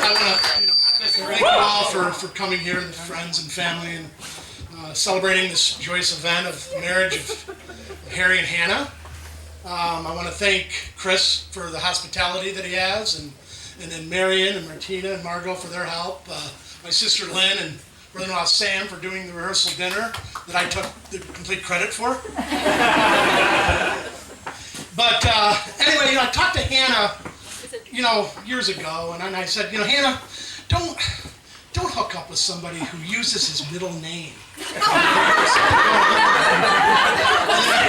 I want to thank you all for coming here, the friends and family, and celebrating this joyous event of the marriage of Harry and Hannah. I want to thank Chris for the hospitality that he has, and then Marion and Martina and Margot for their help. My sister Lynn and brother-in-law Sam for doing the rehearsal dinner that I took the complete credit for. But anyway, I talked to Hannah, years ago, and I said, Hannah, don't hook up with somebody who uses his middle name. And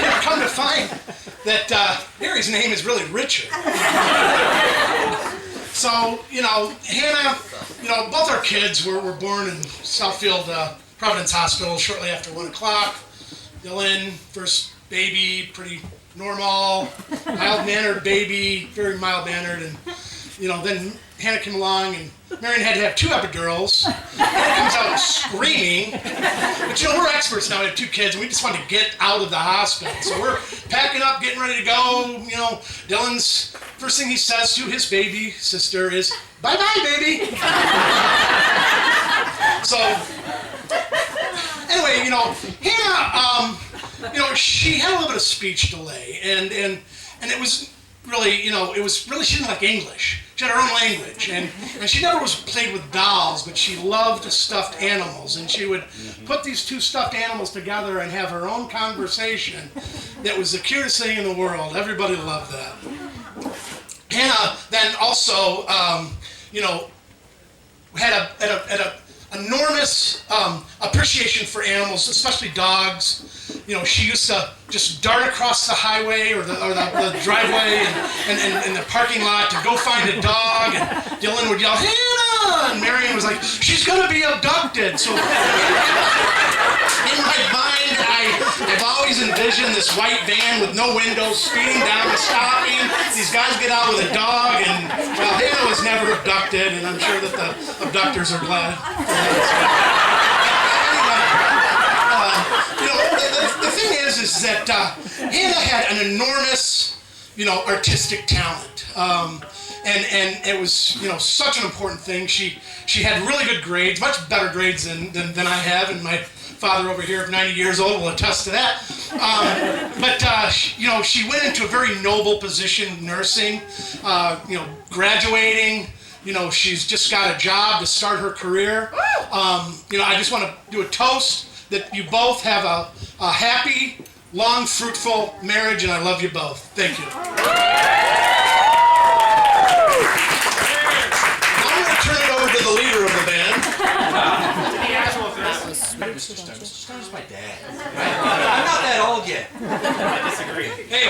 I come to find that Harry's name is really Richard. So, Hannah, both our kids were born in Southfield Providence Hospital shortly after 1 o'clock. Dylan, first baby, pretty normal, mild-mannered baby, very mild-mannered, and then Hannah came along, and Marion had to have 2 epidurals. Hannah comes out screaming, but we're experts now. We have 2 kids, and we just want to get out of the hospital. So we're packing up, getting ready to go. Dylan's first thing he says to his baby sister is, "Bye-bye, baby." So anyway, Hannah, she had a little bit of speech delay, and it was really, she didn't like English. She had her own language, and she never played with dolls, but she loved stuffed animals, and she would put these 2 stuffed animals together and have her own conversation that was the cutest thing in the world. Everybody loved that. Hannah then also, had a enormous appreciation for animals, especially dogs. She used to just dart across the highway or the driveway and the parking lot to go find a dog, and Dylan would yell, "Hannah!" And Marion was like, "She's gonna be abducted." So in my mind, I've always envisioned this white van with no windows speeding down and stopping. These guys get out with a dog, and Hannah was never abducted, and I'm sure that the abductors are glad. The thing is that Hannah had an enormous, artistic talent, and it was, such an important thing. She had really good grades, much better grades than I have, and my father over here, 90 years old, will attest to that. But she went into a very noble position, nursing, graduating. She's just got a job to start her career. I just want to do a toast that you both have a happy, long, fruitful marriage, and I love you both. Thank you. Now I'm going to turn it over to the leader of the band. Mr. Stone's my dad. Right? I'm not that old yet. I disagree. Hey.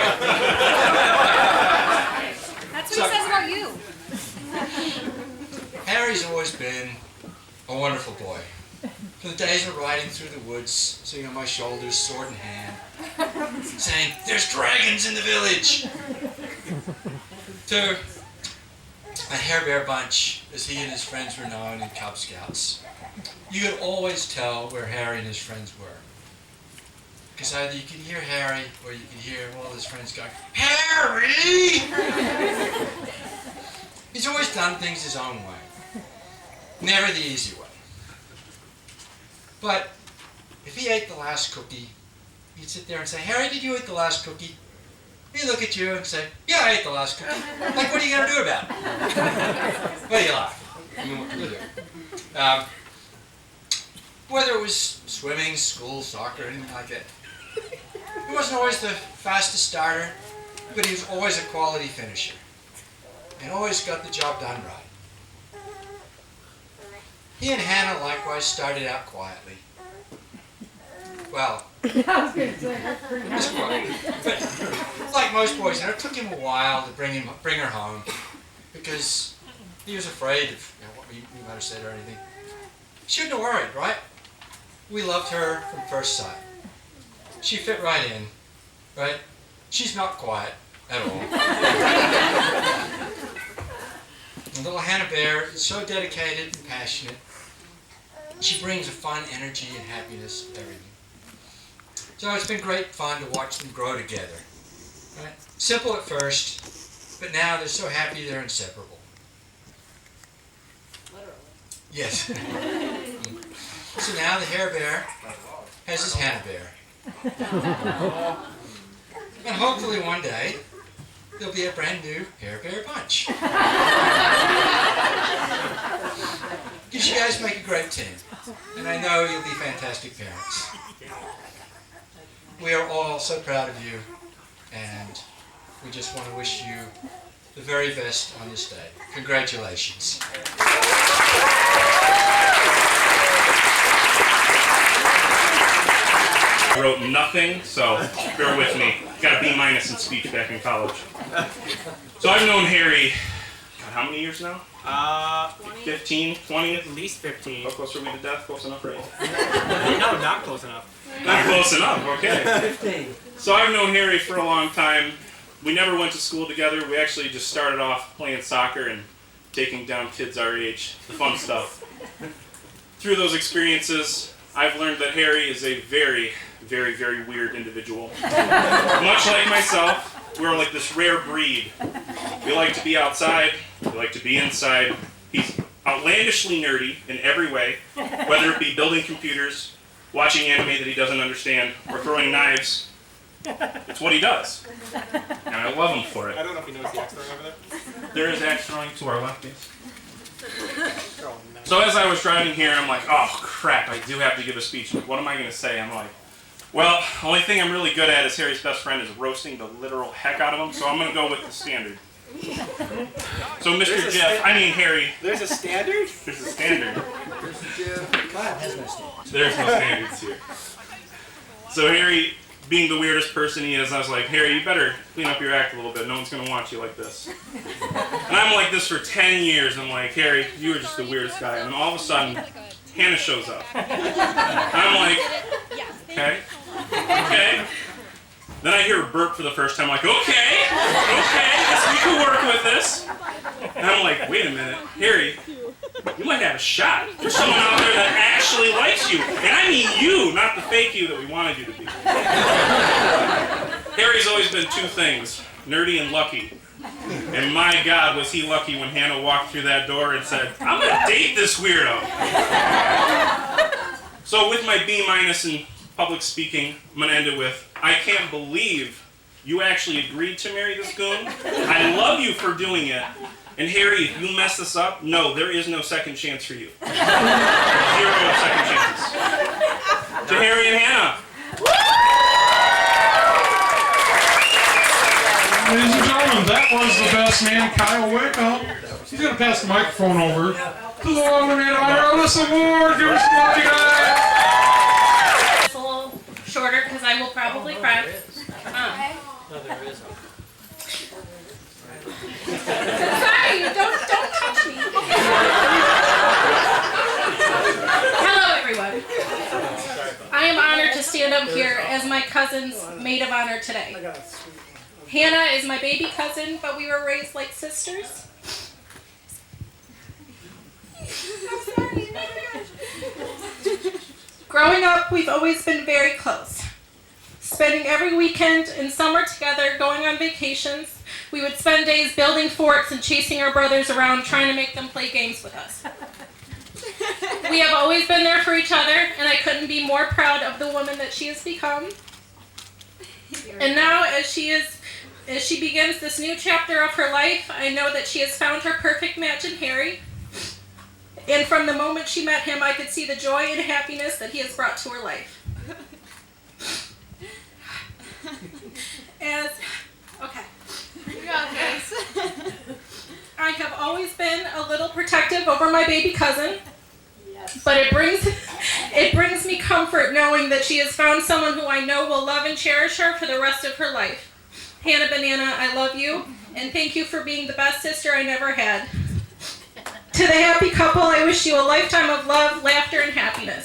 That's what he says about you. Harry's always been a wonderful boy. From the days of riding through the woods, sitting on my shoulders, sword in hand, saying, "There's dragons in the village!" To a Hair Bear bunch, as he and his friends were known in Cub Scouts. You could always tell where Harry and his friends were. Because either you could hear Harry, or you could hear all his friends going, "Harry!" He's always done things his own way. Never the easy way. But if he ate the last cookie, he'd sit there and say, "Harry, did you eat the last cookie?" He'd look at you and say, "Yeah, I ate the last cookie." Like, what are you going to do about it? What do you laugh? I mean, what can you do? Whether it was swimming, school, soccer, anything like that. He wasn't always the fastest starter, but he was always a quality finisher. And always got the job done right. He and Hannah likewise started out quietly. Well, just quietly. But like most boys, it took him a while to bring her home, because he was afraid of what we might have said or anything. She wouldn't have worried, right? We loved her from first sight. She fit right in, right? She's not quiet at all. And little Hannah Bear is so dedicated and passionate. She brings a fun energy and happiness to everything. So it's been great fun to watch them grow together. Right? Simple at first, but now they're so happy they're inseparable. Yes. So now the Hair Bear has his Hannah Bear. And hopefully one day, there'll be a brand new Hair Bear bunch. Because you guys make a great team. And I know you'll be fantastic parents. We are all so proud of you. And we just want to wish you the very best on this day. Congratulations. I wrote nothing, so bear with me. Got a B- in speech back in college. So I've known Harry, God, how many years now? 15, 20? At least 15. How close are we to death? Close enough, right? No, not close enough. Not close enough, okay. 15. So I've known Harry for a long time. We never went to school together. We actually just started off playing soccer and taking down kids our age, the fun stuff. Through those experiences, I've learned that Harry is a very, very, very weird individual. Much like myself, we're like this rare breed. We like to be outside, we like to be inside. He's outlandishly nerdy in every way, whether it be building computers, watching anime that he doesn't understand, or throwing knives. It's what he does. And I love him for it. I don't know if he knows the axe throwing over there. There is axe throwing to our left, yes. So as I was driving here, I'm like, oh crap, I do have to give a speech. What am I going to say? I'm like, well, the only thing I'm really good at is Harry's best friend is roasting the literal heck out of him, so I'm going to go with the standard. So Mr. Jeff, Harry. There's a standard? There's a standard. God has no standards. There's no standards here. So Harry, being the weirdest person he is, I was like, Harry, you better clean up your act a little bit. No one's going to want you like this. And I'm like this for 10 years. I'm like, Harry, you are just the weirdest guy. And all of a sudden, Hannah shows up. And I'm like, okay. Then I hear a burp for the first time. I'm like, okay, yes, we can work with this. And I'm like, wait a minute, Harry, you might have a shot. There's someone out there that actually likes you. And I mean you, not the fake you that we wanted you to be. Harry's always been two things, nerdy and lucky. And my God, was he lucky when Hannah walked through that door and said, I'm going to date this weirdo. So with my B- in public speaking, I'm going to end it with, I can't believe you actually agreed to marry this goon. I love you for doing it. And Harry, if you mess this up, no, there is no second chance for you. 0 second chances. To Harry and Hannah. Ladies and gentlemen, that was the best man, Kyle Wickham. He's going to pass the microphone over to the woman in honor of this award. Give us some love, guys. It's a little shorter because I will probably cry. Sorry, don't touch me. Hello, everyone. I am honored to stand up here as my cousin's maid of honor today. Hannah is my baby cousin, but we were raised like sisters. Growing up, we've always been very close. Spending every weekend and summer together, going on vacations. We would spend days building forts and chasing our brothers around, trying to make them play games with us. We have always been there for each other, and I couldn't be more proud of the woman that she has become. And now, as she begins this new chapter of her life, I know that she has found her perfect match in Harry. And from the moment she met him, I could see the joy and happiness that he has brought to her life. I have always been a little protective over my baby cousin, but it brings me comfort knowing that she has found someone who I know will love and cherish her for the rest of her life. Hannah Banana, I love you, and thank you for being the best sister I never had. To the happy couple, I wish you a lifetime of love, laughter, and happiness.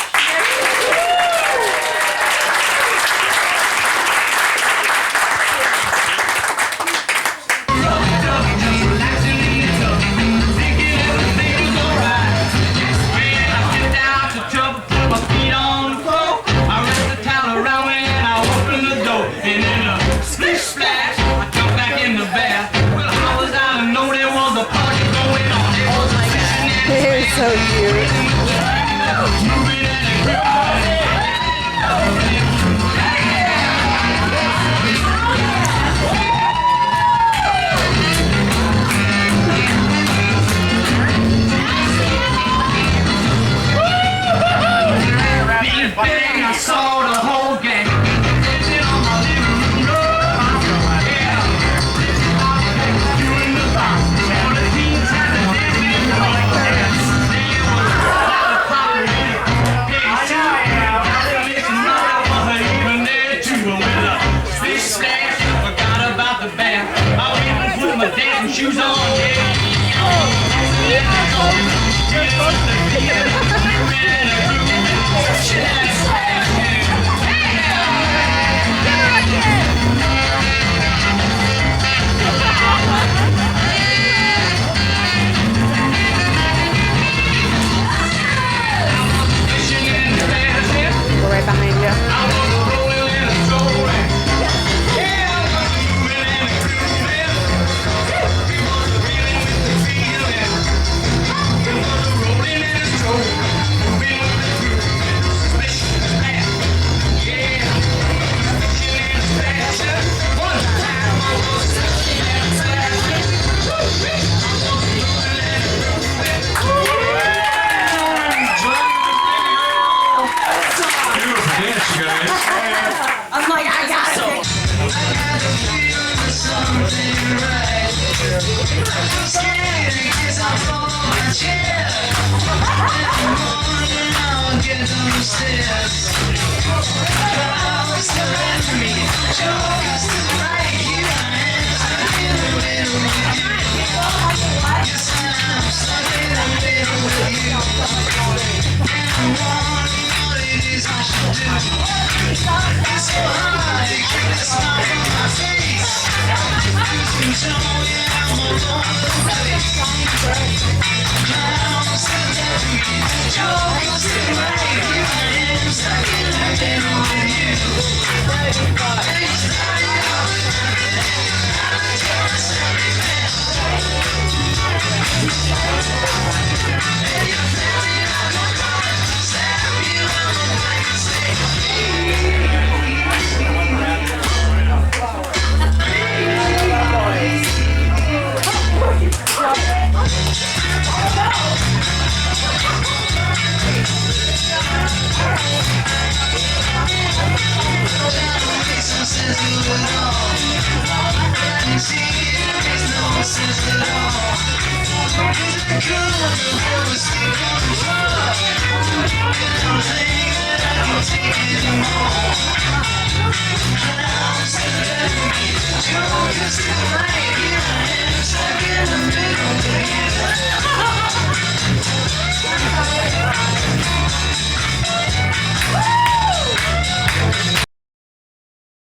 So cute. I saw the whole gang dancing on my living room floor. Yeah, you in the box, all the teens had the dancing like that. There was a lot of popularity. Even there too, with a big stash, forgot about the band. I even put my dancing shoes on. Right behind you. I'm like, I got it. Cool.